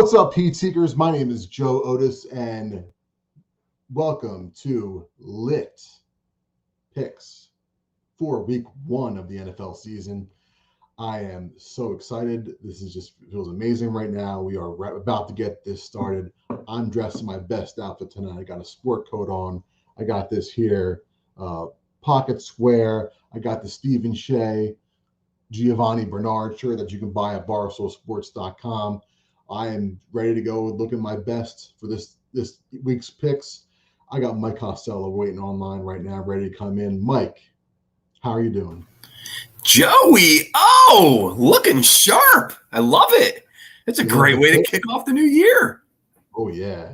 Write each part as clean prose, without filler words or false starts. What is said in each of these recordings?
What's up, Heat Seekers? My name is Joe Otis, and welcome to Lit Picks for Week 1 of the NFL season. I am so excited. This is just feels amazing right now. We are about to get this started. I'm dressed in my best outfit tonight. I got a sport coat on. I got this here pocket square. I got the Stephen Shea Giovanni Bernard shirt that you can buy at barstoolsports.com. I am ready to go, looking my best for this week's picks. I got Mike Costello waiting online right now, ready to come in. Mike, how are you doing? Joey, looking sharp. I love it. It's a great way to kick off the new year. Oh, yeah.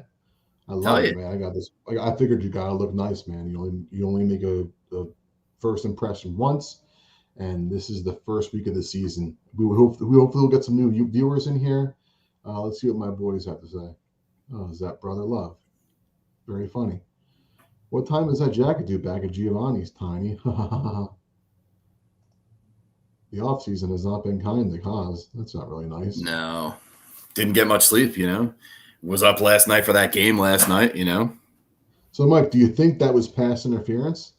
I love it, man. I got this. I figured you got to look nice, man. You only make a first impression once, and this is the first week of the season. We hopefully will get some new viewers in here. Let's see what my boys have to say. Oh, is that Brother Love? Very funny. What time is that jacket due back at Giovanni's, Tiny? The offseason has not been kind to Cause. That's not really nice. No. Didn't get much sleep, Was up last night for that game last night, So, Mike, do you think that was pass interference?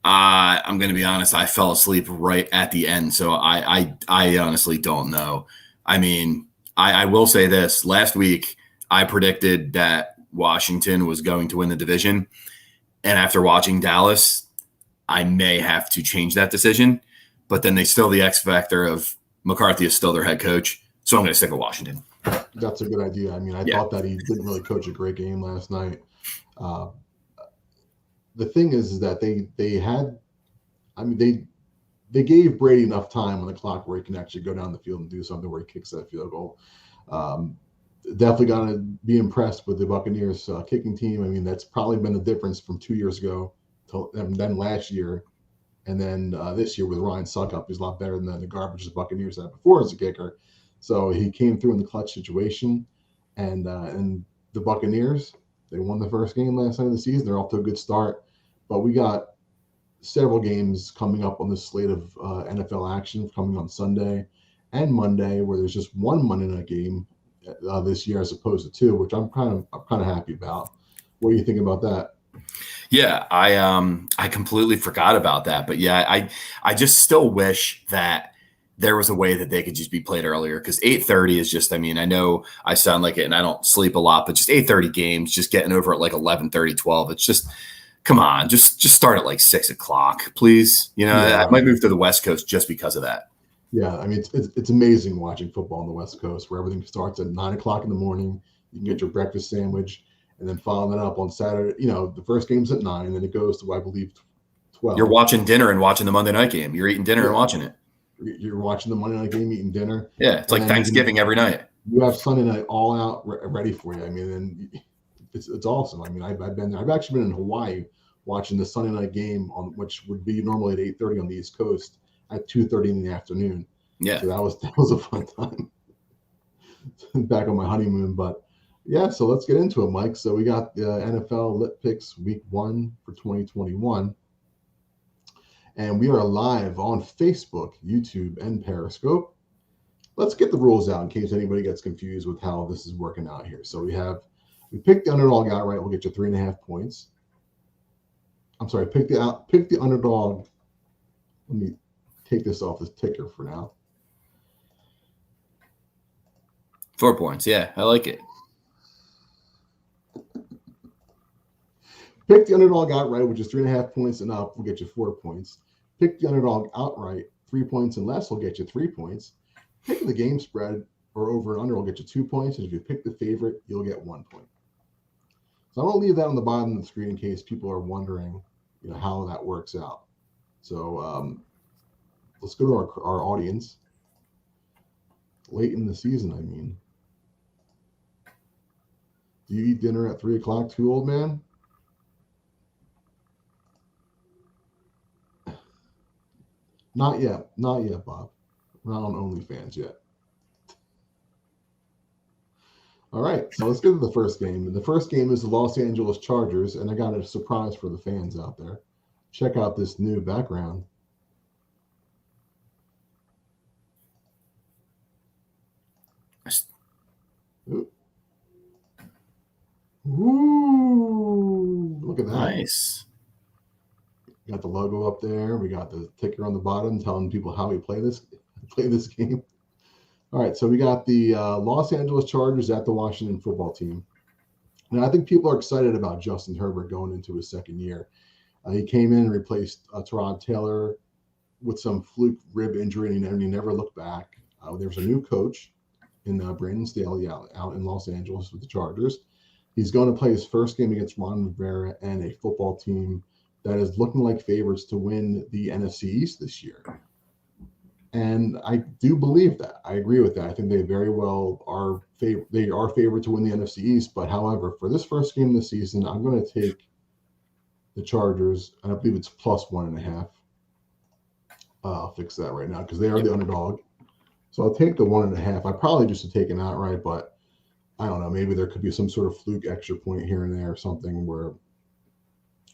I'm going to be honest. I fell asleep right at the end, so I honestly don't know. I mean, I will say this. Last week, I predicted that Washington was going to win the division. And after watching Dallas, I may have to change that decision. But then they still the X factor of McCarthy is still their head coach. So I'm going to stick with Washington. That's a good idea. I mean, I thought that he didn't really coach a great game last night. The thing is that they gave Brady enough time on the clock where he can actually go down the field and do something where he kicks that field goal. Definitely got to be impressed with the Buccaneers kicking team. I mean, that's probably been the difference from 2 years ago and then last year. And then this year with Ryan Suckup, he's a lot better than the garbage the Buccaneers had before as a kicker. So he came through in the clutch situation. And the Buccaneers, they won the first game last night of the season. They're off to a good start. But we got several games coming up on this slate of NFL action coming on Sunday and Monday, where there's just one Monday night game this year as opposed to two, which I'm kind of happy about. What do you think about that? Yeah, I completely forgot about that, but yeah, I just still wish that there was a way that they could just be played earlier, because 8:30 is just, I mean, I know I sound like it and I don't sleep a lot, but just 8:30 games, just getting over at like 11:30, 12. It's just, come on, just start at like 6 o'clock, please. I might move to the West Coast just because of that. Yeah, I mean, it's amazing watching football on the West Coast, where everything starts at 9 o'clock in the morning. You can get your breakfast sandwich, and then follow that up on Saturday. The first game's at 9, and then it goes to, I believe, 12. You're watching dinner and watching the Monday night game. You're eating dinner and watching it. You're watching the Monday night game, eating dinner. Yeah, it's like Thanksgiving every night. You have Sunday night all out ready for you. I mean, and it's awesome. I mean, I've been there. I've actually been in Hawaii watching the Sunday night game, which would be normally at 8:30 on the East Coast, at 2:30 in the afternoon. Yeah, so that was a fun time back on my honeymoon. But yeah, so let's get into it, Mike. So we got the NFL Lit Picks Week 1 for 2021, and we are live on Facebook, YouTube, and Periscope. Let's get the rules out in case anybody gets confused with how this is working out here. So we picked the underdog outright. We'll get you 3.5 points. I'm sorry, pick the underdog. Let me take this off this ticker for now. 4 points. Yeah, I like it. Pick the underdog outright, which is 3.5 points and up, will get you 4 points. Pick the underdog outright, 3 points and less will get you 3 points. Pick the game spread or over and under will get you 2 points. And if you pick the favorite, you'll get 1 point. So I'm going to leave that on the bottom of the screen in case people are wondering, how that works out. So let's go to our audience. Late in the season, I mean. Do you eat dinner at 3 o'clock too, old man? Not yet, Bob. We're not on OnlyFans yet. All right, so let's get to the first game. And the first game is the Los Angeles Chargers, and I got a surprise for the fans out there. Check out this new background. Ooh, look at that. Nice. We got the logo up there. We got the ticker on the bottom telling people how we play this game. All right, so we got the Los Angeles Chargers at the Washington football team. And I think people are excited about Justin Herbert going into his second year. He came in and replaced Tyrod Taylor with some fluke rib injury, and he never looked back. There's a new coach in Brandon Staley out in Los Angeles with the Chargers. He's going to play his first game against Ron Rivera and a football team that is looking like favorites to win the NFC East this year. And I do believe that. I agree with that. I think they very well are favored to win the NFC East. But however, for this first game of the season, I'm going to take the Chargers, and I believe it's plus 1.5. I'll fix that right now because they are the underdog. So I'll take the 1.5. I probably just have taken outright, but I don't know. Maybe there could be some sort of fluke extra point here and there or something where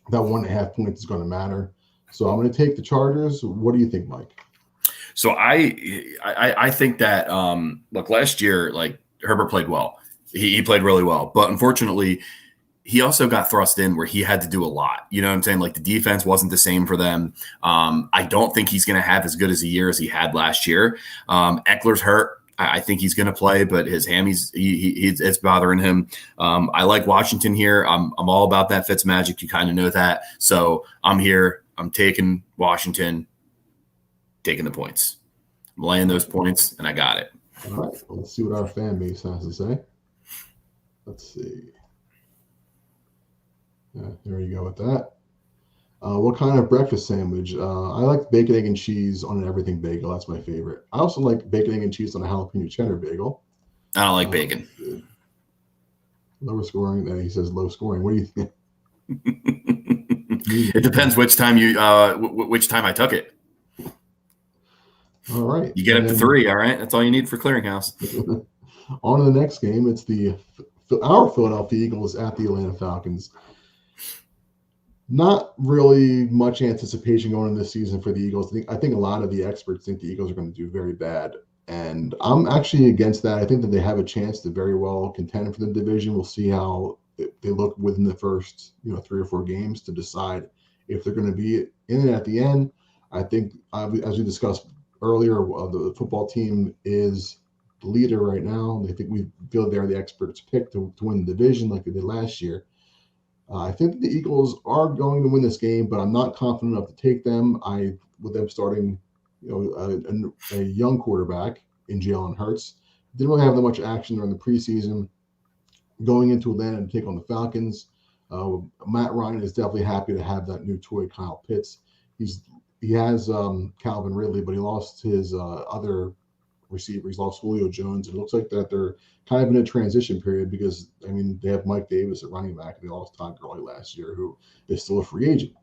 that 1.5 points is going to matter. So I'm going to take the Chargers. What do you think, Mike? So I think that look, last year, like, Herbert played well. He played really well, but unfortunately, he also got thrust in where he had to do a lot. You know what I'm saying? Like, the defense wasn't the same for them. I don't think he's going to have as good as a year as he had last year. Eckler's hurt. I think he's going to play, but his hammies, it's bothering him. I like Washington here. I'm all about that Fitz magic. You kind of know that. So I'm here. I'm taking Washington, taking the points. I'm laying those points, and I got it. All right. Well, let's see what our fan base has to say. Let's see. Yeah, there you go with that. What kind of breakfast sandwich? I like bacon, egg, and cheese on an everything bagel. That's my favorite. I also like bacon, egg, and cheese on a jalapeno cheddar bagel. I don't like bacon. Lower scoring. He says low scoring. What do you think? It depends which time I took it. All right. You get up to 3. All right. That's all you need for clearinghouse. On to the next game. It's our Philadelphia Eagles at the Atlanta Falcons. Not really much anticipation going into this season for the Eagles. I think a lot of the experts think the Eagles are going to do very bad. And I'm actually against that. I think that they have a chance to very well contend for the division. We'll see how they look within the first 3 or 4 games to decide if they're going to be in it at the end. I think, as we discussed earlier, the football team is the leader right now. We feel they're the experts pick to win the division like they did last year. I think the Eagles are going to win this game, but I'm not confident enough to take them. With them starting, a young quarterback in Jalen Hurts, didn't really have that much action during the preseason. Going into Atlanta to take on the Falcons, Matt Ryan is definitely happy to have that new toy, Kyle Pitts. He has Calvin Ridley, but he lost his other receiver. He's lost Julio Jones. It looks like that they're kind of in a transition period because, they have Mike Davis at running back, and they lost Todd Gurley last year, who is still a free agent.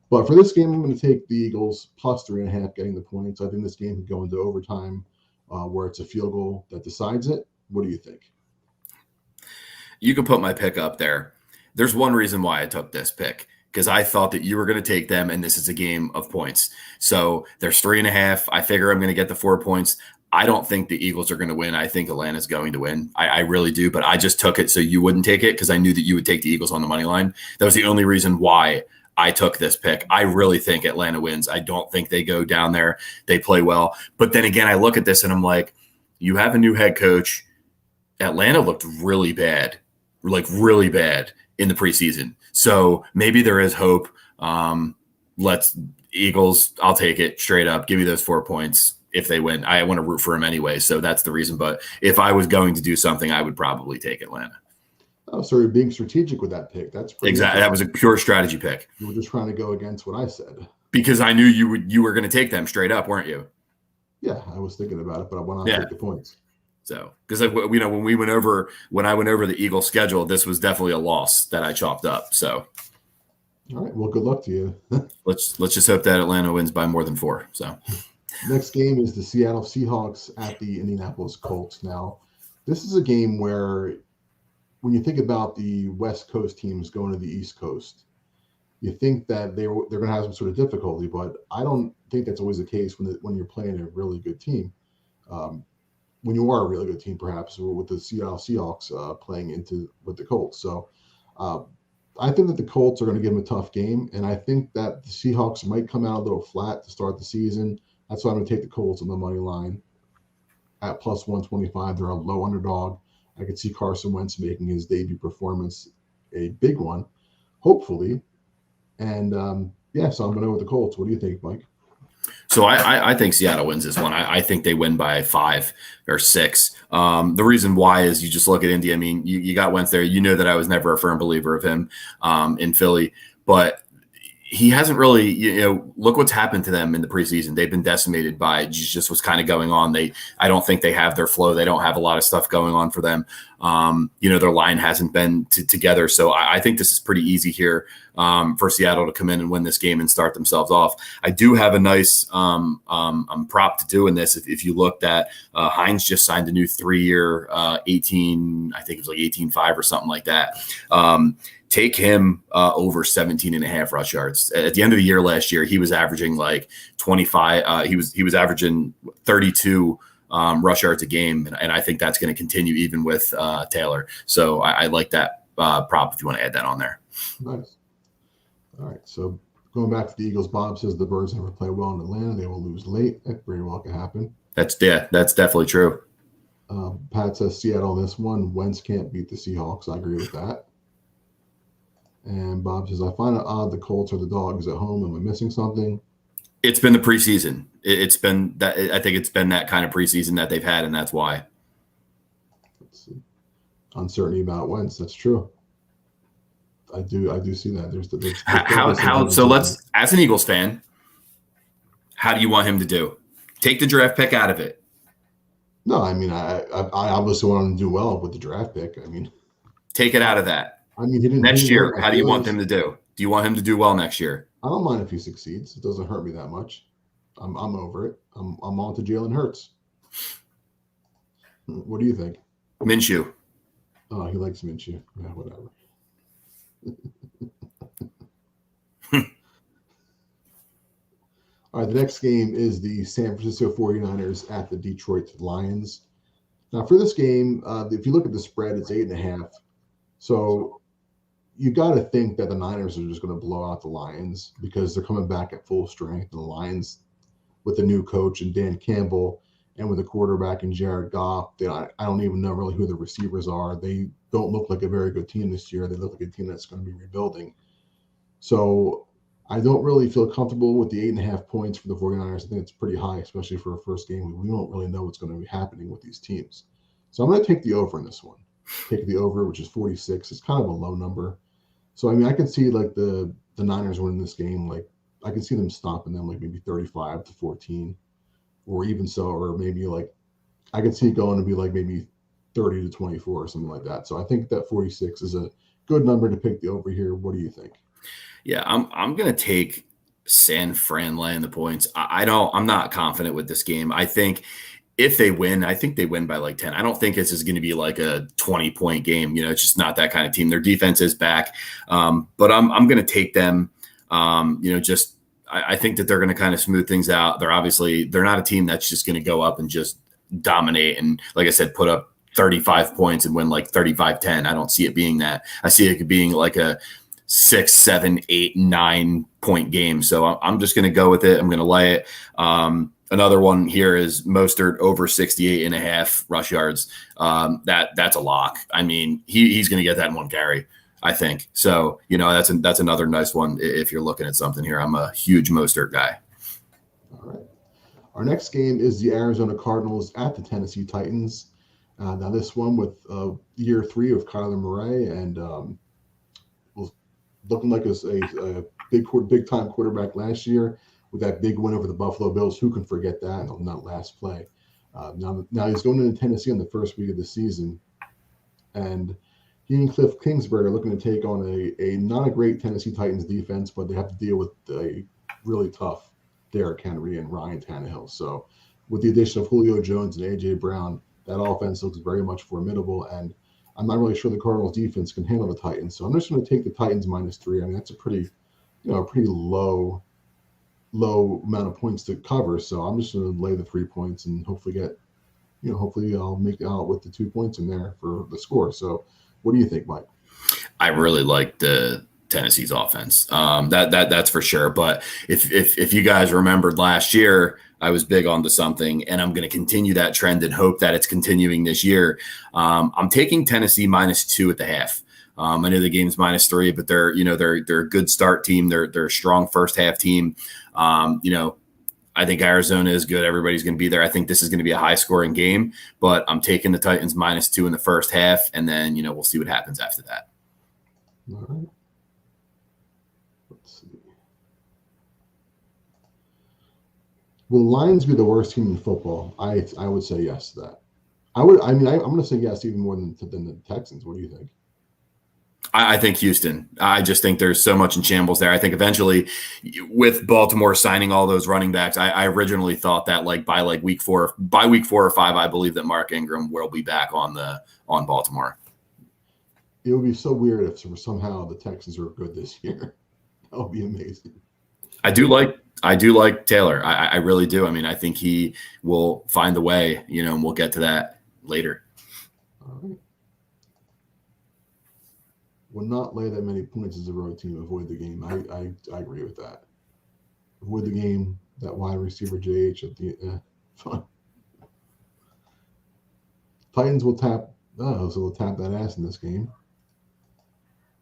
But for this game, I'm going to take the Eagles plus 3.5, getting the points. I think this game could go into overtime where it's a field goal that decides it. What do you think? You can put my pick up there. There's one reason why I took this pick, because I thought that you were going to take them, and this is a game of points. So there's 3.5. I figure I'm going to get the 4 points. I don't think the Eagles are going to win. I think Atlanta's going to win. I really do, but I just took it so you wouldn't take it because I knew that you would take the Eagles on the money line. That was the only reason why I took this pick. I really think Atlanta wins. I don't think they go down there. They play well. But then again, I look at this and I'm like, you have a new head coach. Atlanta looked really bad in the preseason. So maybe there is hope. Eagles, I'll take it straight up. Give me those 4 points. If they win, I want to root for them anyway. So that's the reason. But if I was going to do something, I would probably take Atlanta. Oh, so you're being strategic with that pick. That's exactly. That was a pure strategy pick. You were just trying to go against what I said. Because I knew you were going to take them straight up, weren't you? Yeah, I was thinking about it, but I want to take the points. So, because when I went over the Eagles schedule, this was definitely a loss that I chalked up. So, all right. Well, good luck to you. Let's just hope that Atlanta wins by more than 4. So. Next game is the Seattle Seahawks at the Indianapolis Colts. Now, this is a game where when you think about the West Coast teams going to the East Coast, you think that they're going to have some sort of difficulty, but I don't think that's always the case when you're playing a really good team. when you are a really good team, perhaps with the Seattle Seahawks playing into with the Colts. So I think that the Colts are going to give them a tough game, and I think that the Seahawks might come out a little flat to start the season. That's why I'm going to take the Colts on the money line at plus 125. They're a low underdog. I could see Carson Wentz making his debut performance a big one, hopefully. And so I'm going to go with the Colts. What do you think, Mike? So I think Seattle wins this one. I think they win by 5 or 6. The reason why is you just look at Indy. I mean, you got Wentz there. You know that I was never a firm believer of him in Philly, but he hasn't really, look what's happened to them in the preseason. They've been decimated by just what's kind of going on. I don't think they have their flow. They don't have a lot of stuff going on for them. Their line hasn't been together. So I think this is pretty easy here for Seattle to come in and win this game and start themselves off. I do have a nice prop to do in this. If you looked at Hines just signed a new 3-year 18, I think it was like 18.5 or something like that. Take him over 17.5 rush yards. At the end of the year last year, he was averaging like 25. He was averaging 32 rush yards a game, and I think that's going to continue even with Taylor. So I like that prop if you want to add that on there. Nice. All right. So going back to the Eagles, Bob says the Birds never play well in Atlanta. They will lose late. That very well could happen. That's definitely true. Pat says Seattle on this one. Wentz can't beat the Seahawks. I agree with that. And Bob says, I find it odd the Colts are the dogs at home. Am I missing something? It's been the preseason. It's been that. I think it's been that kind of preseason that they've had, and that's why. Let's see. Uncertainty about Wentz. That's true. I do see that. There's how so. Let's, as an Eagles fan, how do you want him to do? Take the draft pick out of it. No, I mean, I obviously want him to do well with the draft pick. I mean, take it out of that. I mean, he didn't. Next year, how do you want him to do? Do you want him to do well next year? I don't mind if he succeeds. It doesn't hurt me that much. I'm over it. I'm on to Jalen Hurts. What do you think? Minshew. Oh, he likes Minshew. Yeah, whatever. All right, the next game is the San Francisco 49ers at the Detroit Lions. Now, for this game, if you look at the spread, it's 8.5. So you got to think that the Niners are just going to blow out the Lions because they're coming back at full strength. And the Lions, with the new coach and Dan Campbell, and with the quarterback and Jared Goff, I don't even know really who the receivers are. They don't look like a very good team this year. They look like a team that's going to be rebuilding. So I don't really feel comfortable with the 8.5 points for the 49ers. I think it's pretty high, especially for a first game. We don't really know what's going to be happening with these teams. So I'm going to take the over in this one. Take the over, which is 46. It's kind of a low number. So, I mean, I can see like the Niners winning this game. Like I can see them stopping them like maybe 35-14 or even so, or maybe like I could see it going to be like maybe 30-24 or something like that. So I think that 46 is a good number to pick the over here. What do you think? Yeah, I'm going to take San Fran laying the points. I'm not confident with this game. I think if they win, I think they win by like 10. I don't think this is going to be like a 20-point game. It's just not that kind of team. Their defense is back. But I'm going to take them, I think that they're going to kind of smooth things out. They're not a team that's just going to go up and just dominate. And like I said, put up 35 points and win like 35-10. I don't see it being that. I see it being like a 6, 7, 8, 9 point game. So I'm just going to go with it. I'm going to lay it. Another one here is Mostert over 68.5 rush yards. That's a lock. I mean, he's going to get that in one carry, I think. So, that's another nice one if you're looking at something here. I'm a huge Mostert guy. All right. Our next game is the Arizona Cardinals at the Tennessee Titans. Now this one with year 3 of Kyler Murray and was looking like a big time quarterback last year with that big win over the Buffalo Bills. Who can forget that on that last play? Now he's going into Tennessee on the first week of the season, and he and Cliff Kingsbury are looking to take on a not a great Tennessee Titans defense, but they have to deal with a really tough Derrick Henry and Ryan Tannehill. So with the addition of Julio Jones and A.J. Brown, that offense looks very much formidable, and I'm not really sure the Cardinals defense can handle the Titans. So I'm just going to take the Titans -3. I mean, that's a pretty low amount of points to cover. So I'm just going to lay the 3 points and hopefully get hopefully I'll make out with the 2 points in there for the score. So what do you think, Mike? I really like the Tennessee's offense. That's for sure. But if you guys remembered last year, I was big onto something, and I'm going to continue that trend and hope that it's continuing this year. I'm taking Tennessee -2 at the half. I know the game's -3, but they're a good start team. They're a strong first half team. I think Arizona is good. Everybody's going to be there. I think this is going to be a high scoring game, but I'm taking the Titans -2 in the first half, and then we'll see what happens after that. All right. Let's see. Will the Lions be the worst team in football? I would say yes to that. I'm going to say yes even more than the Texans. What do you think? I think Houston. I just think there's so much in shambles there. I think eventually, with Baltimore signing all those running backs, I originally thought that by week 4 or 5, I believe that Mark Ingram will be back on Baltimore. It would be so weird if somehow the Texans are good this year. That would be amazing. I do like Taylor. I really do. I mean, I think he will find the way, and we'll get to that later. All right. Will not lay that many points as a road team. Avoid the game. I agree with that. Avoid the game. That wide receiver JH at the fun. Titans will tap. So they'll tap that ass in this game.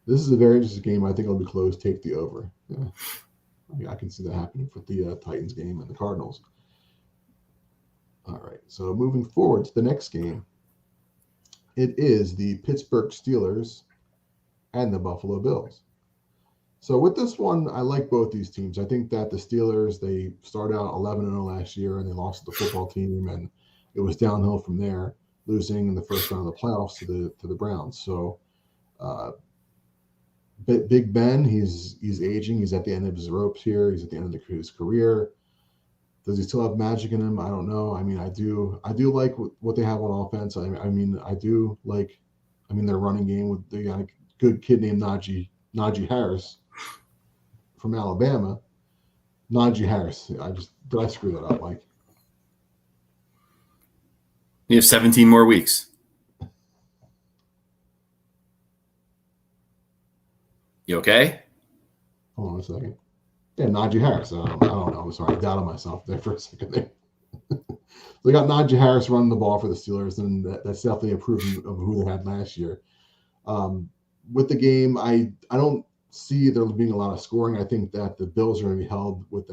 This is a very interesting game. I think it'll be close. Take the over. Yeah. I can see that happening for the Titans game and the Cardinals. All right. So moving forward to the next game, it is the Pittsburgh Steelers and the Buffalo Bills. So with this one, I like both these teams. I think that the Steelers, they started out 11-0 last year, and they lost to the football team, and it was downhill from there, losing in the first round of the playoffs to the Browns. So Big Ben, he's aging. He's at the end of his ropes here. He's at the end of his career. Does he still have magic in him? I don't know. I mean, I do like what they have on offense. I do like their running game with the good kid named Najee Harris from Alabama. Najee Harris. Did I screw that up, Mike? You have 17 more weeks. You okay? Hold on a second. Yeah, Najee Harris. I don't know. I'm sorry. I doubted myself there for a second there. They got Najee Harris running the ball for the Steelers, and that's definitely a proof of who they had last year. With the game, I don't see there being a lot of scoring. I think that the Bills are going to be held with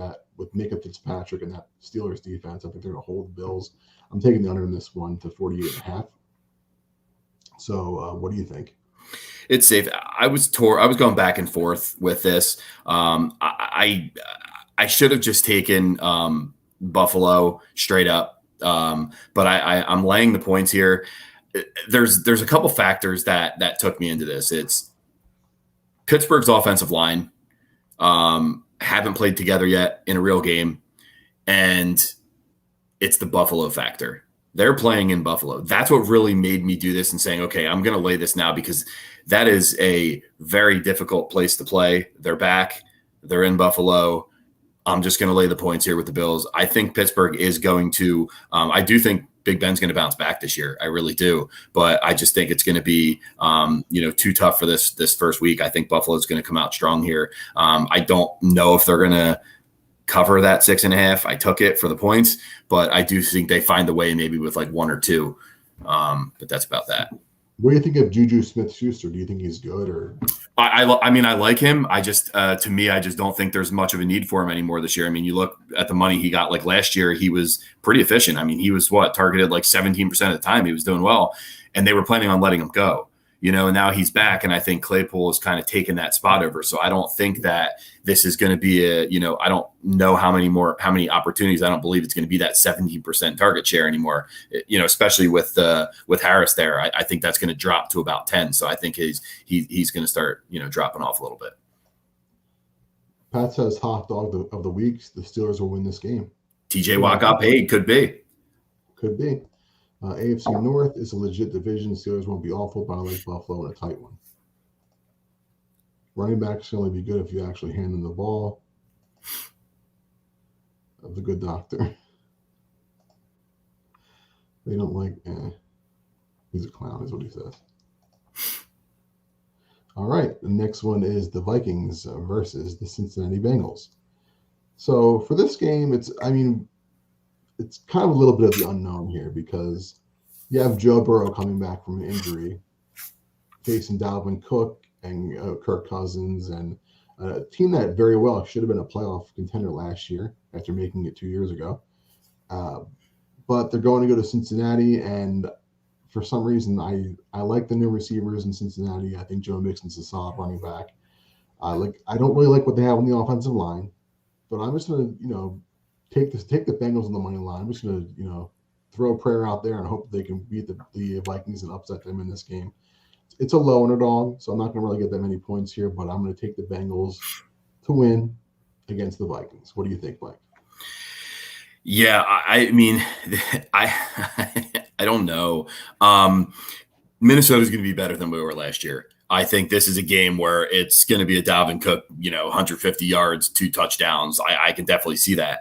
Micah Fitzpatrick and that Steelers defense. I think they're going to hold the Bills. I'm taking the under in this one to 48.5. So what do you think? It's safe. I was going back and forth with this. I should have just taken Buffalo straight up, but I'm laying the points here. There's a couple factors that took me into this. It's Pittsburgh's offensive line haven't played together yet in a real game, and it's the Buffalo factor. They're playing in Buffalo. That's what really made me do this and saying, okay, I'm going to lay this now because that is a very difficult place to play. They're back. They're in Buffalo. I'm just going to lay the points here with the Bills. I think Pittsburgh is going to I do think Big Ben's going to bounce back this year. I really do. But I just think it's going to be, too tough for this first week. I think Buffalo's going to come out strong here. I don't know if they're going to cover that 6.5. I took it for the points, but I do think they find the way maybe with like 1 or 2. But that's about that. What do you think of Juju Smith-Schuster? Do you think he's good or? I like him. I just to me, I just don't think there's much of a need for him anymore this year. I mean, you look at the money he got. Like last year, he was pretty efficient. I mean, he was targeted like 17% of the time. He was doing well, and they were planning on letting him go. And now he's back, and I think Claypool has kind of taken that spot over. So I don't think that this is going to be I don't know how many opportunities. I don't believe it's going to be that 17% target share anymore. Especially with Harris there, I think that's going to drop to about 10. So I think he's going to start dropping off a little bit. Pat says hot dog of the week. The Steelers will win this game. TJ Watt got paid. Could be. AFC North is a legit division. Steelers won't be awful, but I like Buffalo in a tight one. Running backs can only be good if you actually hand them the ball. Of the good doctor. They don't like. He's a clown, is what he says. All right, the next one is the Vikings versus the Cincinnati Bengals. So for this game, it's kind of a little bit of the unknown here because you have Joe Burrow coming back from an injury, facing Dalvin Cook and Kirk Cousins, and a team that very well should have been a playoff contender last year after making it 2 years ago. But they're going to go to Cincinnati, and for some reason, I like the new receivers in Cincinnati. I think Joe Mixon's a solid running back. I don't really like what they have on the offensive line, but I'm just going to take the Bengals on the money line. I'm just going to throw a prayer out there and hope they can beat the Vikings and upset them in this game. It's a low underdog, so I'm not going to really get that many points here, but I'm going to take the Bengals to win against the Vikings. What do you think, Mike? Yeah, I mean, I don't know. Minnesota's going to be better than we were last year. I think this is a game where it's going to be a Dalvin Cook, 150 yards, 2 touchdowns. I can definitely see that.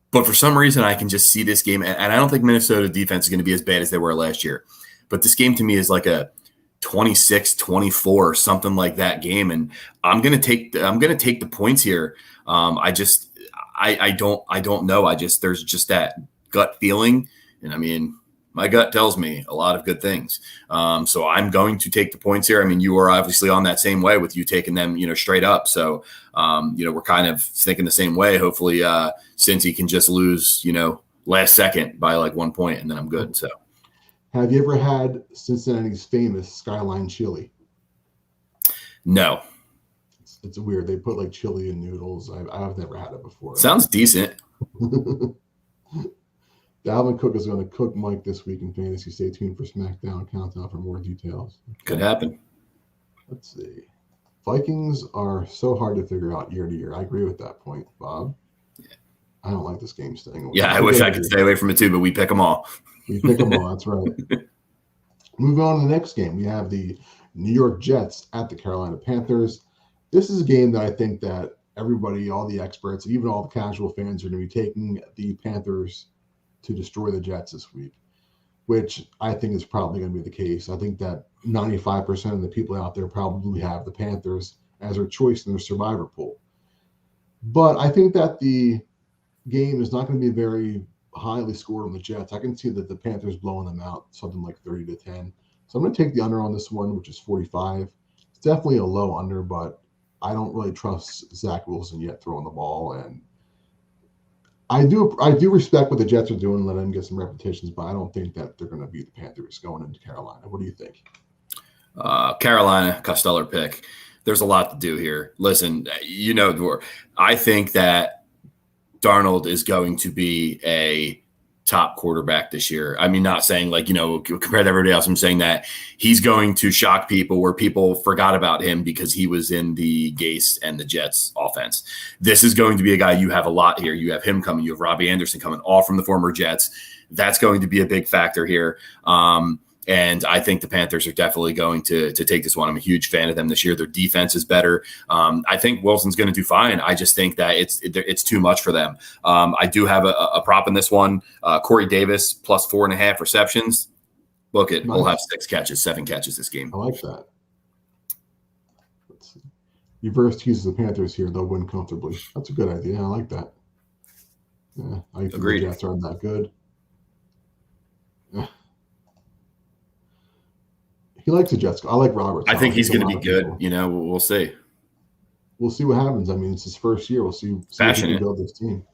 But for some reason, I can just see this game, and I don't think Minnesota defense is going to be as bad as they were last year. But this game to me is like a 26-24, something like that game, and I'm going to take the points here. I don't know. There's just that gut feeling. And I mean, my gut tells me a lot of good things. So I'm going to take the points here. I mean, you are obviously on that same way with you taking them, straight up. So, we're kind of thinking the same way. Hopefully, Cincy can just lose, last second by like 1 point, and then I'm good. So, have you ever had Cincinnati's famous Skyline chili? No. It's weird. They put like chili in noodles. I've never had it before. Sounds decent. Dalvin Cook is going to cook Mike this week in fantasy. Stay tuned for SmackDown Countdown for more details. Could happen. Let's see. Vikings are so hard to figure out year to year. I agree with that point, Bob. Yeah. I don't like this game staying away. Yeah, I wish I could stay away from it too, but we pick them all. We pick them all. That's right. Moving on to the next game, we have the New York Jets at the Carolina Panthers. This is a game that I think that everybody, all the experts, even all the casual fans are going to be taking the Panthers to destroy the Jets this week, which I think is probably going to be the case. I think that 95% of the people out there probably have the Panthers as their choice in their survivor pool. But I think that the game is not going to be very highly scored on the Jets. I can see that the Panthers blowing them out, something like 30-10. So I'm going to take the under on this one, which is 45. It's definitely a low under, but I don't really trust Zach Wilson yet throwing the ball, and I do respect what the Jets are doing, let them get some repetitions, but I don't think that they're going to beat the Panthers going into Carolina. What do you think? Carolina, Costello pick. There's a lot to do here. Listen, I think that Darnold is going to be a top quarterback this year. I mean, not saying compared to everybody else, I'm saying that he's going to shock people where people forgot about him because he was in the Gase and the Jets offense. This is going to be a guy, you have a lot here. You have him coming, you have Robbie Anderson coming, all from the former Jets. That's going to be a big factor here. And I think the Panthers are definitely going to take this one. I'm a huge fan of them this year. Their defense is better. I think Wilson's going to do fine. I just think that it's too much for them. I do have a prop in this one. Corey Davis plus 4.5 receptions. Look at, nice. We'll have 7 catches this game. I like that. Let's see. Reverse teases the Panthers here. They'll win comfortably. That's a good idea. I like that. Yeah, I think the Jets aren't that good. Yeah. He likes the Jets. I like Roberts. I think he's going to be good. We'll see. We'll see what happens. I mean, it's his first year. We'll see if he can build this team.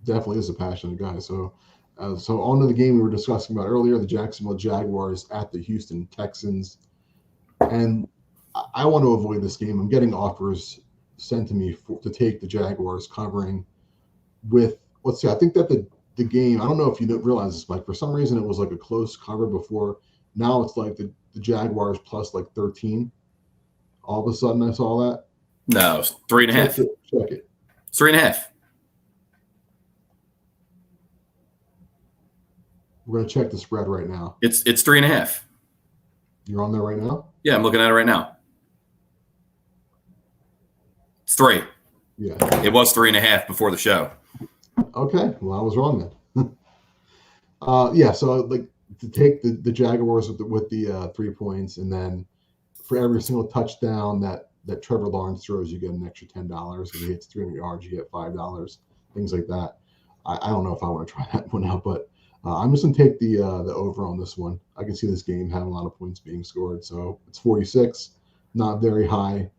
Definitely is a passionate guy. So on to the game we were discussing about earlier, the Jacksonville Jaguars at the Houston Texans. And I want to avoid this game. I'm getting offers sent to me to take the Jaguars covering with, let's see, I think that the game, I don't know if you didn't realize this, Mike, for some reason it was like a close cover before. Now it's like the Jaguars plus like 13. All of a sudden I saw that. No, it's 3.5. Check it. It's 3.5. We're going to check the spread right now. It's 3.5. You're on there right now? Yeah, I'm looking at it right now. It's 3. Yeah. It was 3.5 before the show. Okay. Well, I was wrong then. Yeah. So like to take the Jaguars with the 3 points, and then for every single touchdown that Trevor Lawrence throws, you get an extra $10. If he hits 300 yards, you get $5. Things like that. I don't know if I want to try that one out, but I'm just going to take the over on this one. I can see this game having a lot of points being scored. So it's 46, not very high.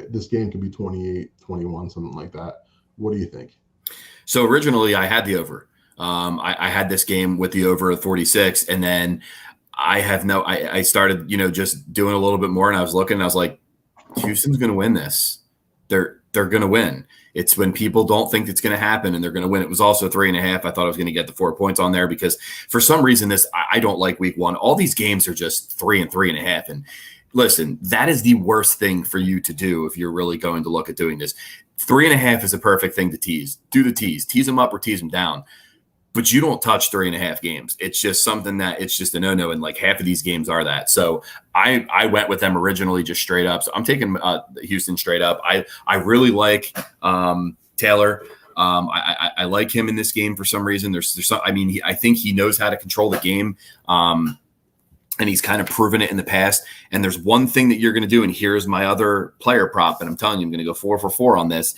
This game could be 28, 21, something like that. What do you think? So originally I had the over. I had this game with the over of 46, and then I started, just doing a little bit more, and I was looking, and I was like, Houston's going to win this. They're going to win. It's when people don't think it's going to happen, and they're going to win. It was also 3.5. I thought I was going to get the 4 points on there because for some reason I don't like week one. All these games are just 3 and 3.5. And listen, that is the worst thing for you to do if you're really going to look at doing this. 3.5 is a perfect thing to tease. Do the tease them up or tease them down. But you don't touch 3.5 games. It's just something that it's just a no-no, and like half of these games are that. So I went with them originally just straight up. So I'm taking Houston straight up. I really like Taylor. I like him in this game for some reason. There's some, I think he knows how to control the game, and he's kind of proven it in the past. And there's one thing that you're going to do, and here's my other player prop, and I'm telling you, I'm going to go 4 for 4 on this.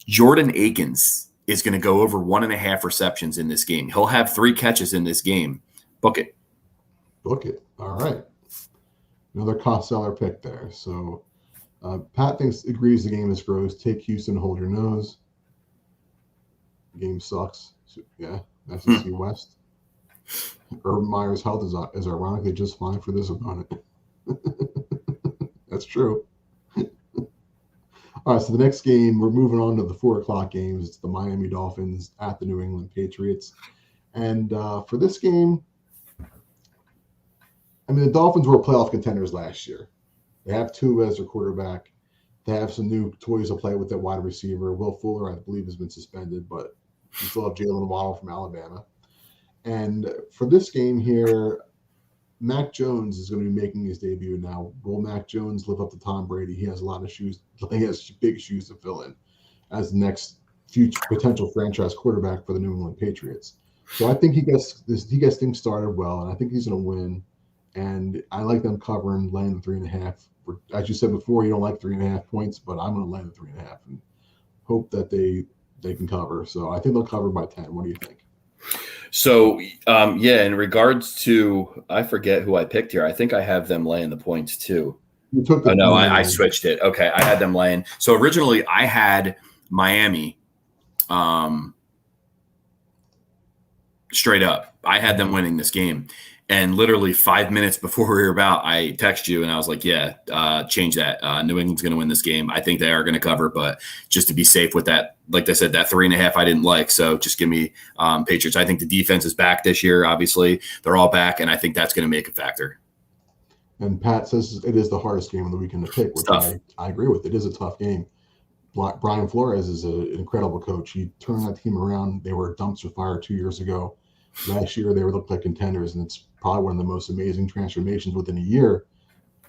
Jordan Akins is going to go over 1.5 receptions in this game. He'll have 3 catches in this game. Book it. Book it. All right. Another cost seller pick there. So Pat agrees the game is gross. Take Houston, hold your nose. Game sucks. Yeah, SEC West. Urban Meyer's health is ironically just fine for this opponent. That's true. All right, so the next game, we're moving on to the 4 o'clock games. It's the Miami Dolphins at the New England Patriots. And for this game, the Dolphins were playoff contenders last year. They have Tua as their quarterback. They have some new toys to play with that wide receiver. Will Fuller, I believe, has been suspended, but you still have Jalen Waddle from Alabama. And for this game here, Mac Jones is going to be making his debut now. Will Mac Jones live up to Tom Brady? He has a lot of shoes. He has big shoes to fill in as the next future potential franchise quarterback for the New England Patriots. So I think he gets things started well, and I think he's going to win. And I like them covering, laying the 3.5. As you said before, you don't like 3.5 points, but I'm going to lay the 3.5 and hope that they can cover. So I think they'll cover by 10. What do you think? So, in regards to, I forget who I picked here. I think I have them laying the points too. You took I switched it. Okay, I had them laying. So originally I had Miami straight up. I had them winning this game. And literally 5 minutes before we were about, I text you and I was like, change that. New England's going to win this game. I think they are going to cover, but just to be safe with that, like I said, that 3.5 I didn't like. So just give me Patriots. I think the defense is back this year. Obviously, they're all back, and I think that's going to make a factor. And Pat says it is the hardest game of the weekend to pick, which I agree with. It is a tough game. Brian Flores is an incredible coach. He turned that team around. They were a dumpster fire 2 years ago. Last year, they looked like contenders, and it's probably one of the most amazing transformations within a year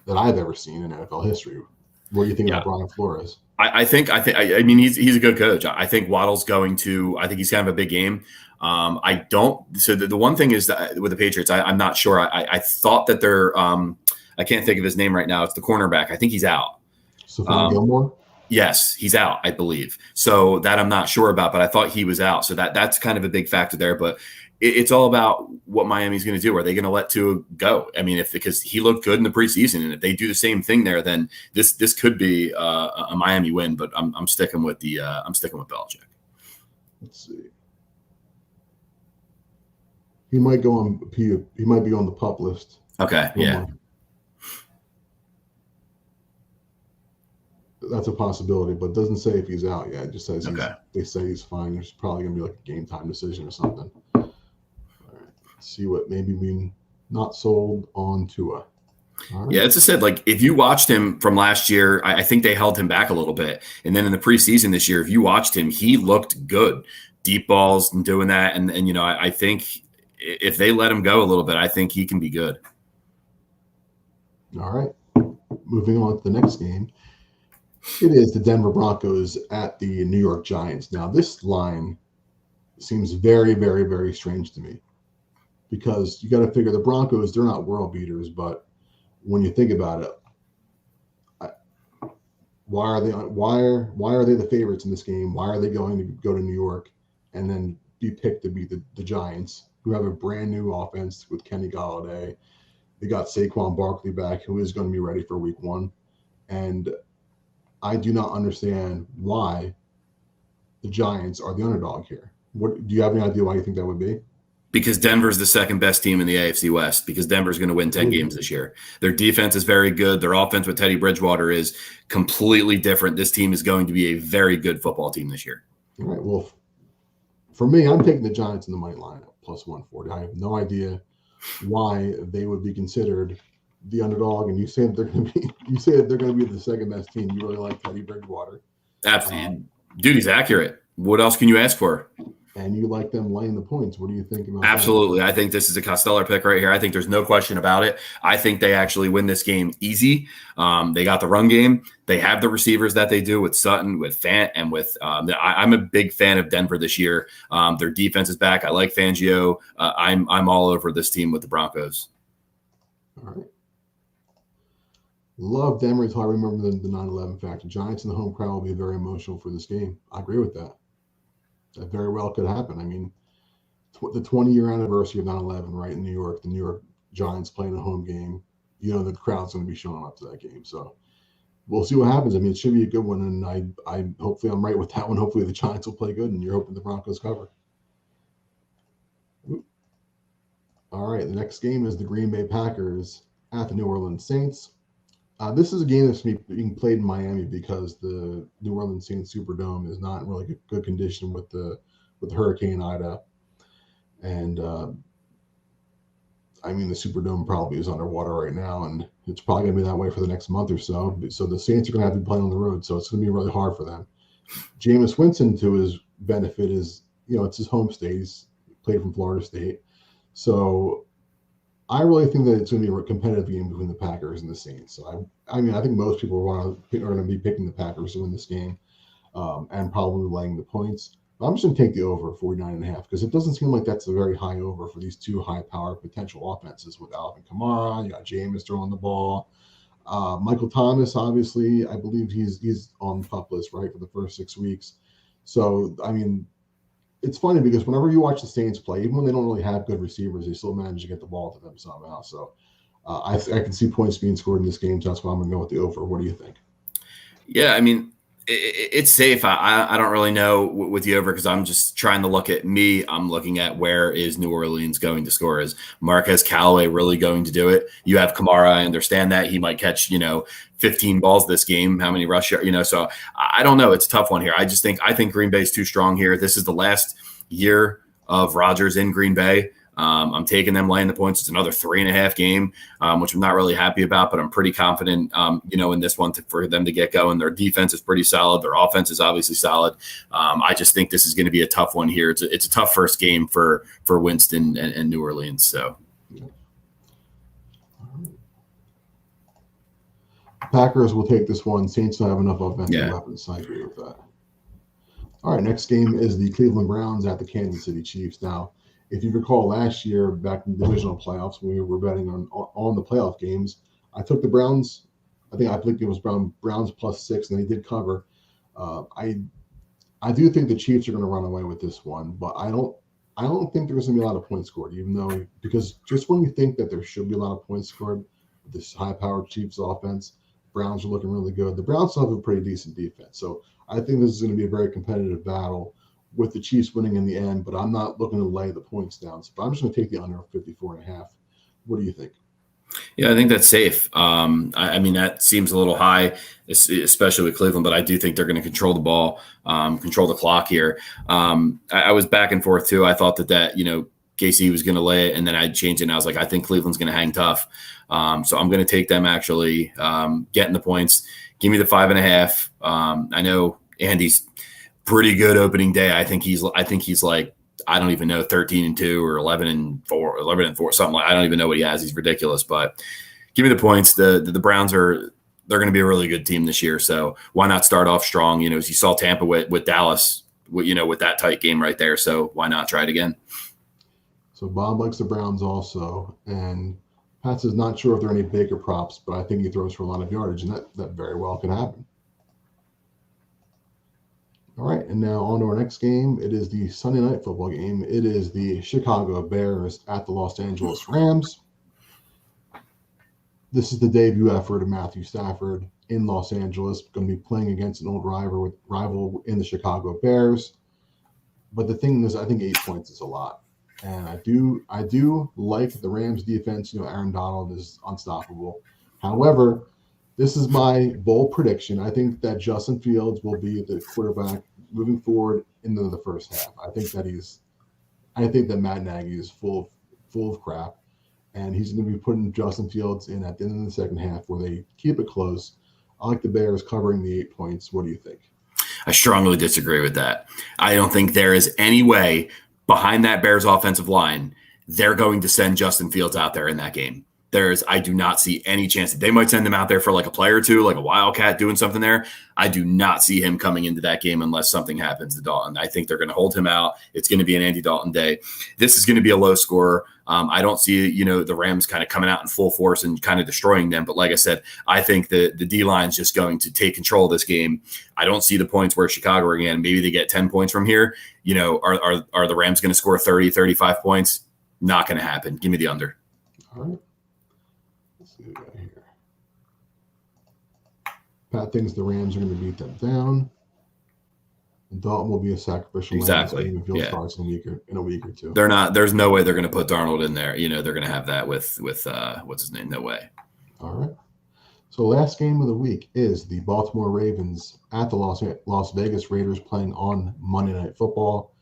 that I've ever seen in NFL history. What do you think about Brian Flores? I think he's a good coach. I think Waddle's I think he's kind of a big game. So the one thing is that with the Patriots, I'm not sure. I thought that they're I can't think of his name right now. It's the cornerback. I think he's out. Stephon Gilmore? Yes, he's out, I believe. So that I'm not sure about, but I thought he was out. So that's kind of a big factor there. But it's all about what Miami's going to do. Are they going to let Tua go? Because he looked good in the preseason, and if they do the same thing there, then this could be a Miami win. But I'm sticking with Belichick. Let's see. He might go on. He might be on the pup list. Okay, yeah. That's a possibility, but it doesn't say if he's out yet. It just says they say he's fine. There's probably going to be like a game time decision or something. All right. Let's see what maybe we not sold on Tua. Right. Yeah, as I said, like if you watched him from last year, I think they held him back a little bit. And then in the preseason this year, if you watched him, he looked good. Deep balls and doing that. And I think if they let him go a little bit, I think he can be good. All right. Moving on to the next game. It is the Denver Broncos at the New York Giants. Now, this line seems very, very, very strange to me, because you got to figure the Broncos, they're not world beaters, but when you think about it, why are they the favorites in this game? Why are they going to go to New York and then be picked to beat the Giants, who have a brand new offense with Kenny Golladay? They got Saquon Barkley back, who is going to be ready for week 1. And I do not understand why the Giants are the underdog here. What do you have any idea why you think that would be? Because Denver's the second best team in the AFC West, because Denver's going to win 10 games this year. Their defense is very good. Their offense with Teddy Bridgewater is completely different. This team is going to be a very good football team this year. All right. Well, for me, I'm taking the Giants in the money line at plus 140. I have no idea why they would be considered the underdog. And you say that they're going to be the second best team. You really like Teddy Bridgewater. Absolutely. Dude, he's accurate. What else can you ask for? And you like them laying the points. What do you think about Absolutely. that? I think this is a Costello pick right here. I think there's no question about it. I think they actually win this game easy. They got the run game. They have the receivers that they do with Sutton, with Fant, and with I'm a big fan of Denver this year. Their defense is back. I like Fangio. I'm all over this team with the Broncos. All right. Love Denver until I remember the 9/11 factor. Giants in the home crowd will be very emotional for this game. I agree with that. That very well could happen. I mean, the 20-year anniversary of 9/11, right, in New York, the New York Giants playing a home game. The crowd's going to be showing up to that game. So we'll see what happens. I mean, it should be a good one, and I hopefully I'm right with that one. Hopefully the Giants will play good, and you're hoping the Broncos cover. All right, the next game is the Green Bay Packers at the New Orleans Saints. This is a game that's being played in Miami because the New Orleans Saints Superdome is not in really good condition with Hurricane Ida, and I mean the Superdome probably is underwater right now, and it's probably going to be that way for the next month or so. So the Saints are going to have to play on the road, so it's going to be really hard for them. Jameis Winston, to his benefit, is it's his home state. He's played from Florida State, so I really think that it's going to be a competitive game between the Packers and the Saints. So I mean, I think most people are going to be picking the Packers to win this game, and probably laying the points. But I'm just going to take the over 49.5, because it doesn't seem like that's a very high over for these two high-powered potential offenses with Alvin Kamara. You got Jameis throwing the ball. Michael Thomas, obviously, I believe he's on the pup list, right, for the first 6 weeks. So I mean, it's funny because whenever you watch the Saints play, even when they don't really have good receivers, they still manage to get the ball to them somehow. So I can see points being scored in this game. So that's why I'm going to go with the over. What do you think? Yeah, I mean, it's safe. I don't really know with the over, because I'm just trying to look at me. I'm looking at where is New Orleans going to score. Is Marquez Callaway really going to do it? You have Kamara. I understand that he might catch 15 balls this game. How many rush yards? So I don't know. It's a tough one here. I think Green Bay is too strong here. This is the last year of Rodgers in Green Bay. I'm taking them laying the points. It's another 3.5 game, which I'm not really happy about, but I'm pretty confident, in this one for them to get going. Their defense is pretty solid. Their offense is obviously solid. I just think this is going to be a tough one here. It's a tough first game for Winston and New Orleans. So. Packers will take this one. Saints don't have enough offensive weapons. I agree with that. All right, next game is the Cleveland Browns at the Kansas City Chiefs. Now, if you recall last year back in the divisional playoffs when we were betting on the playoff games, I took the Browns. I think it was Browns +6, and they did cover. I do think the Chiefs are going to run away with this one, but I don't think there's going to be a lot of points scored, because just when you think that there should be a lot of points scored with this high-powered Chiefs offense, Browns are looking really good. The Browns still have a pretty decent defense, so I think this is going to be a very competitive battle with the Chiefs winning in the end, but I'm not looking to lay the points down. So I'm just going to take the under of 54.5. What do you think? Yeah, I think that's safe. I mean, that seems a little high, especially with Cleveland, but I do think they're going to control the ball, control the clock here. I was back and forth too. I thought that KC was going to lay it, and then I changed it, and I was like, I think Cleveland's going to hang tough. So I'm going to take them actually getting the points. Give me the 5.5. I know Andy's pretty good opening day. I think he's like, I don't even know, 13-2 or 11-4, something like. I don't even know what he has. He's ridiculous. But give me the points. The Browns they're going to be a really good team this year. So why not start off strong? As you saw Tampa with Dallas with that tight game right there. So why not try it again? So Bob likes the Browns also, and Pats is not sure if there are any Baker props, but I think he throws for a lot of yardage, and that very well can happen. All right, and now on to our next game. It is the Sunday night football game. It is the Chicago Bears at the Los Angeles Rams. This is the debut effort of Matthew Stafford in Los Angeles, going to be playing against an old rival in the Chicago Bears. But the thing is, I think 8 points is a lot. And I do like the Rams defense. Aaron Donald is unstoppable. However, this is my bold prediction. I think that Justin Fields will be the quarterback moving forward into the first half. I think that Matt Nagy is full of crap, and he's going to be putting Justin Fields in at the end of the second half where they keep it close. I like the Bears covering the 8 points. What do you think? I strongly disagree with that. I don't think there is any way behind that Bears offensive line they're going to send Justin Fields out there in that game. I do not see any chance. They might send him out there for like a play or two, like a wildcat doing something there. I do not see him coming into that game unless something happens to Dalton. I think they're going to hold him out. It's going to be an Andy Dalton day. This is going to be a low score. I don't see, the Rams kind of coming out in full force and kind of destroying them. But like I said, I think the D-line is just going to take control of this game. I don't see the points where Chicago are again. Maybe they get 10 points from here. Are the Rams going to score 30, 35 points? Not going to happen. Give me the under. All right. Let's see what we got here. Pat thinks the Rams are going to beat them down. And Dalton will be a sacrificial exactly. If Field starts in a week or two. They're not. There's no way they're going to put Darnold in there. They're going to have that with what's his name? No way. All right. So last game of the week is the Baltimore Ravens at the Las Vegas Raiders playing on Monday Night Football.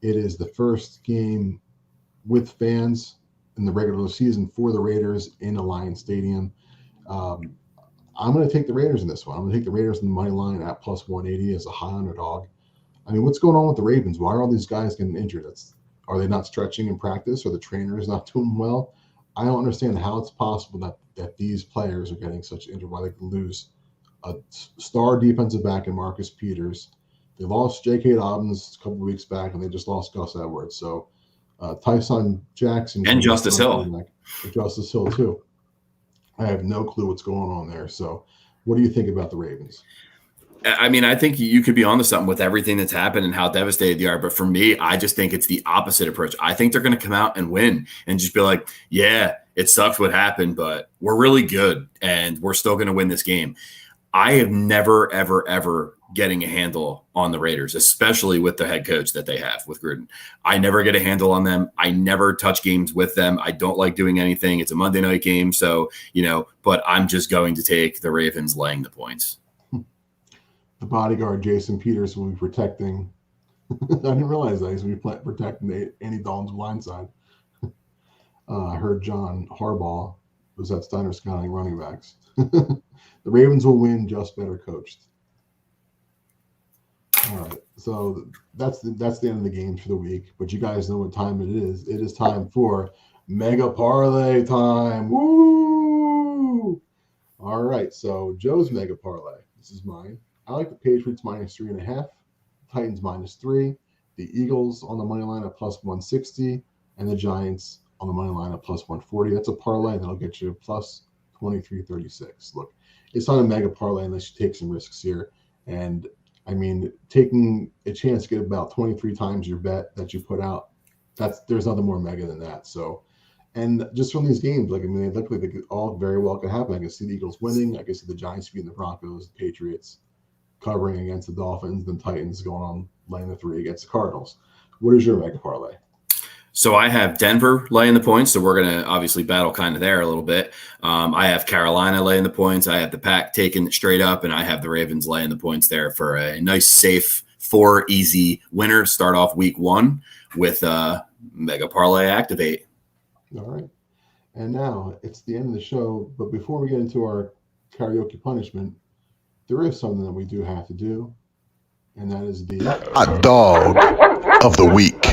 It is the first game with fans in the regular season for the Raiders in Alliance Stadium. I'm going to take the Raiders in this one. I'm going to take the Raiders in the money line at plus 180 as a high underdog. I mean, what's going on with the Ravens? Why are all these guys getting injured? Are they not stretching in practice? Are the trainers not doing well? I don't understand how it's possible that these players are getting such injured, why they can lose a star defensive back in Marcus Peters. They lost J.K. Dobbins a couple of weeks back, and they just lost Gus Edwards. So Tyson Jackson. And Justice Hill. Justice Hill, too. I have no clue what's going on there. So what do you think about the Ravens? I mean, I think you could be onto something with everything that's happened and how devastated they are. But for me, I just think it's the opposite approach. I think they're going to come out and win and just be like, yeah, it sucks what happened, but we're really good and we're still going to win this game. I have never, ever, ever getting a handle on the Raiders, especially with the head coach that they have with Gruden. I never get a handle on them. I never touch games with them. I don't like doing anything. It's a Monday night game. So, but I'm just going to take the Ravens laying the points. The bodyguard, Jason Peters, will be protecting. I didn't realize that he's going to be protecting Andy Dalton's blind side. I heard John Harbaugh was at Steiner scouting running backs. The Ravens will win, just better coached. All right, so that's the end of the games for the week. But you guys know what time it is. It is time for Mega Parlay time. Woo! All right, so Joe's Mega Parlay. This is mine. I like the Patriots minus 3.5, Titans minus 3, the Eagles on the money line at plus 160, and the Giants on the money line at plus 140. That's a parlay that'll get you plus 23.36. Look, it's not a mega parlay unless you take some risks here. And I mean, taking a chance to get about 23 times your bet that you put out, there's nothing more mega than that. So, and just from these games, they look like they all very well could happen. I can see the Eagles winning. I can see the Giants beating the Broncos, the Patriots covering against the Dolphins, then Titans going on laying the 3 against the Cardinals. What is your mega parlay? So I have Denver laying the points, so we're going to obviously battle kind of there a little bit. I have Carolina laying the points. I have the Pack taking it straight up, and I have the Ravens laying the points there for a nice, safe, 4 easy winner. Start off week 1 with Mega Parlay Activate. All right. And now it's the end of the show, but before we get into our karaoke punishment, there is something that we do have to do, and that is the hot dog of the week.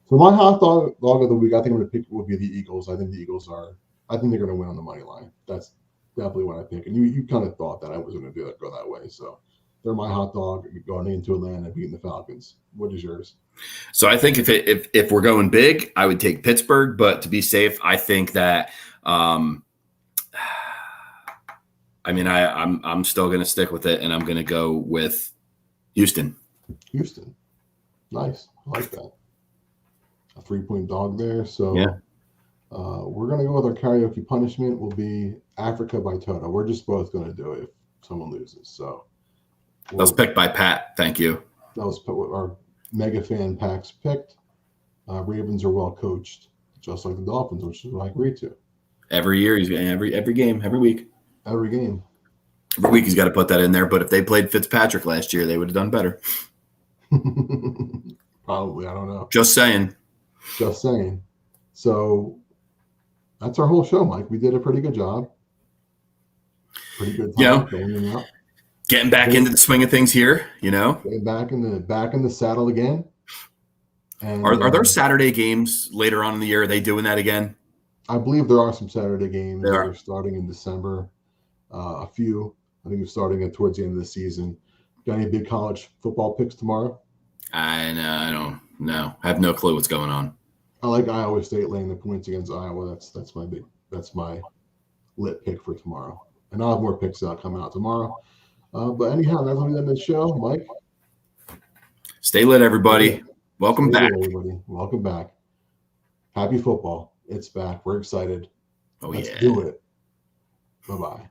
So my hot dog of the week, I think I'm going to pick will be the Eagles. I think the Eagles I think they're going to win on the money line. That's definitely what I think. And you kind of thought that I was going to go that way. So They're my hot dog going into Atlanta beating the Falcons. What is yours? So I think if we're going big, I would take Pittsburgh, but to be safe, I think that I'm still going to stick with it, and I'm going to go with Houston. Houston, nice. I like that. A 3-point dog there. So yeah. We're going to go with our karaoke punishment. Will be Africa by Toto. We're just both going to do it if someone loses. So that was picked by Pat. Thank you. That was what our mega fan packs picked. Ravens are well coached, just like the Dolphins, which is what I agree to. Every year, he's every game, every week. Every game. Every week he's got to put that in there. But if they played Fitzpatrick last year, they would have done better. Probably. I don't know. Just saying. Just saying. So that's our whole show, Mike. We did a pretty good job. Pretty good time going out. Getting back into the swing of things here, Getting back in the saddle again. And are there Saturday games later on in the year? Are they doing that again? I believe there are some Saturday games that are are starting in December. A few. I think it's starting towards the end of the season. Got any big college football picks tomorrow? I don't know. I have no clue what's going on. I like Iowa State laying the points against Iowa. That's my lit pick for tomorrow. And I'll have more picks that come out tomorrow. But anyhow, that's going to be the show, Mike. Stay lit, everybody. Welcome back. Everybody. Welcome back. Happy football. It's back. We're excited. Oh, Let's do it. Bye-bye.